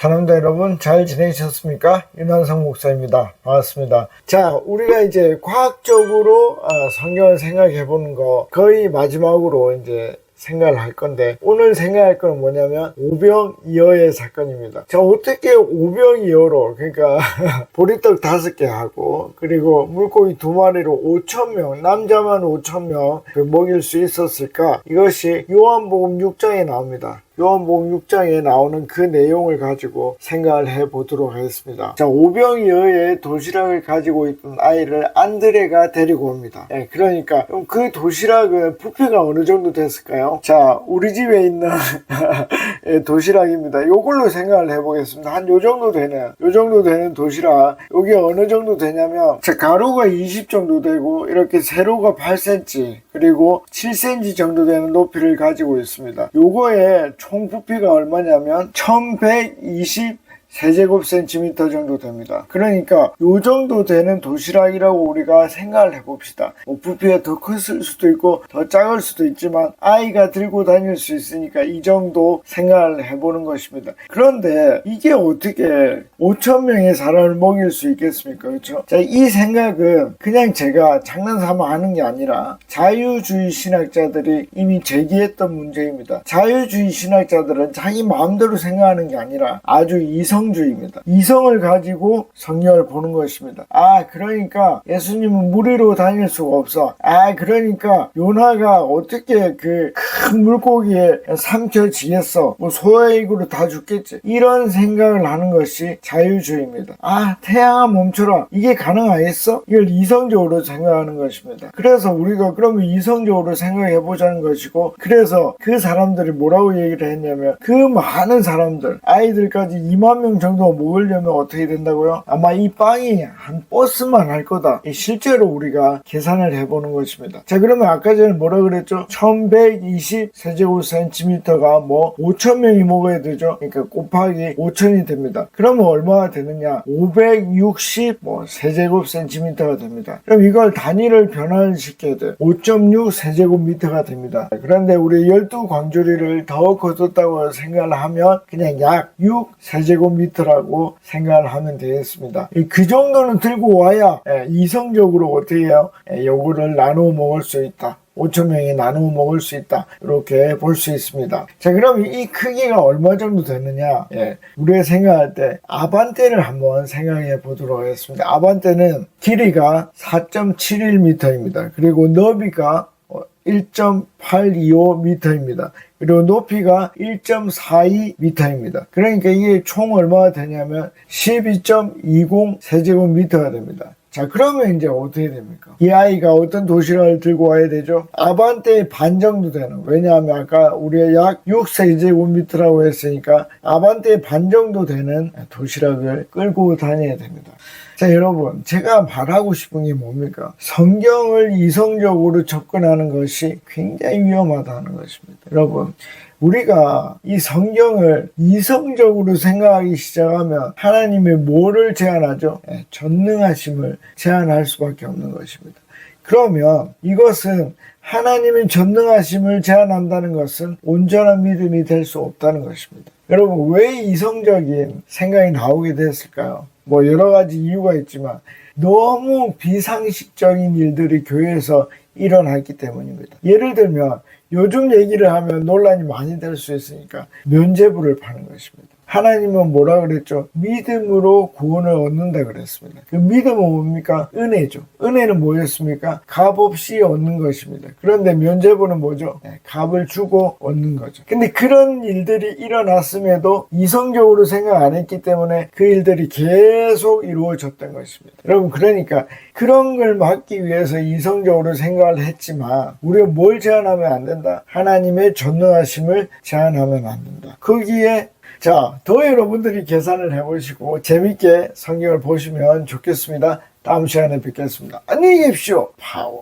사람들 여러분 잘 지내셨습니까? 윤한성 목사입니다. 반갑습니다. 자, 우리가 이제 과학적으로 성경을 생각해 보는 거 거의 마지막으로 이제 생각을 할 건데, 오늘 생각할 건 뭐냐면 오병이어의 사건입니다. 자, 어떻게 오병이어로, 그러니까 보리떡 5개 하고 그리고 물고기 2마리로 5,000명, 남자만 5,000명 먹일 수 있었을까? 이것이 요한복음 6장에 나옵니다. 요한복음 6장에 나오는 그 내용을 가지고 생각을 해보도록 하겠습니다. 자, 오병이어의 도시락을 가지고 있던 아이를 안드레가 데리고 옵니다. 그러니까 그 도시락은 부피가 어느 정도 됐을까요? 자, 우리 집에 있는 도시락입니다. 요걸로 생각을 해보겠습니다. 한 요 정도 되는 도시락. 요게 어느 정도 되냐면, 자, 가로가 20 정도 되고 이렇게 세로가 8cm 그리고 7cm 정도 되는 높이를 가지고 있습니다. 요거에 총 부피가 얼마냐면 1120 세제곱센티미터 정도 됩니다. 그러니까 요 정도 되는 도시락이라고 우리가 생각을 해봅시다. 부피가 더 컸을 수도 있고 더 작을 수도 있지만 아이가 들고 다닐 수 있으니까 이 정도 생각을 해보는 것입니다. 그런데 이게 어떻게 5,000명의 사람을 먹일 수 있겠습니까? 그렇죠? 자, 이 생각은 그냥 제가 장난삼아 하는 게 아니라 자유주의 신학자들이 이미 제기했던 문제입니다. 자유주의 신학자들은 자기 마음대로 생각하는 게 아니라 아주 이성주의입니다. 이성을 가지고 성경을 보는 것입니다. 그러니까 예수님은 물 위로 다닐 수가 없어. 그러니까 요나가 어떻게 그 큰 물고기에 삼켜지겠어. 소의 입으로 다 죽겠지. 이런 생각을 하는 것이 자유주의입니다. 태양아 멈춰라. 이게 가능하겠어? 이걸 이성적으로 생각하는 것입니다. 그래서 우리가 그러면 이성적으로 생각해 보자는 것이고, 그래서 그 사람들이 뭐라고 얘기를 했냐면, 그 많은 사람들, 아이들까지 2만 명 정도 먹으려면 어떻게 된다고요? 아마 이 빵이 한 버스만 할 거다. 실제로 우리가 계산을 해보는 것입니다. 자, 그러면 아까 전에 뭐라 그랬죠? 1120 세제곱센티미터가 5,000명이 먹어야 되죠. 그러니까 곱하기 5,000이 됩니다. 그러면 얼마가 되느냐? 560 세제곱센티미터가 됩니다. 그럼 이걸 단위를 변환시켜야 돼요. 5.6 세제곱미터가 됩니다. 그런데 우리 12광주리를 더 거뒀다고 생각을 하면 그냥 약 6 세제곱미터라고 생각을 하면 되겠습니다. 그 정도는 들고 와야 이성적으로 어떻게 해요? 요거를 나누어 먹을 수 있다. 5,000명이 나누어 먹을 수 있다. 이렇게 볼 수 있습니다. 자, 그럼 이 크기가 얼마 정도 되느냐? 우리가 생각할 때 아반떼를 한번 생각해 보도록 하겠습니다. 아반떼는 길이가 4.71m입니다. 그리고 너비가 1.825m입니다. 그리고 높이가 1.42m입니다. 그러니까 이게 총 얼마가 되냐면 12.20 세제곱미터가 됩니다. 자, 그러면 이제 어떻게 됩니까? 이 아이가 어떤 도시락을 들고 와야 되죠? 아반떼의 반 정도 되는, 왜냐하면 아까 우리가 약 6세제곱미터라고 했으니까 아반떼의 반 정도 되는 도시락을 끌고 다녀야 됩니다. 자, 여러분, 제가 말하고 싶은 게 뭡니까? 성경을 이성적으로 접근하는 것이 굉장히 위험하다는 것입니다. 여러분, 우리가 이 성경을 이성적으로 생각하기 시작하면 하나님의 뭐를 제한하죠? 전능하심을 제한할 수밖에 없는 것입니다. 그러면 이것은 하나님의 전능하심을 제한한다는 것은 온전한 믿음이 될 수 없다는 것입니다. 여러분, 왜 이성적인 생각이 나오게 됐을까요? 여러 가지 이유가 있지만 너무 비상식적인 일들이 교회에서 일어났기 때문입니다. 예를 들면 요즘 얘기를 하면 논란이 많이 될 수 있으니까 면죄부를 파는 것입니다. 하나님은 뭐라 그랬죠? 믿음으로 구원을 얻는다 그랬습니다. 그 믿음은 뭡니까? 은혜죠. 은혜는 뭐였습니까? 값 없이 얻는 것입니다. 그런데 면죄부는 뭐죠? 값을 주고 얻는 거죠. 근데 그런 일들이 일어났음에도 이성적으로 생각 안 했기 때문에 그 일들이 계속 이루어졌던 것입니다. 여러분, 그러니까 그런 걸 막기 위해서 이성적으로 생각을 했지만 우리가 뭘 제한하면 안 된다? 하나님의 전능하심을 제한하면 안 된다. 거기에 더 여러분들이 계산을 해보시고 재밌게 성경을 보시면 좋겠습니다. 다음 시간에 뵙겠습니다. 안녕히 계십시오. 파워.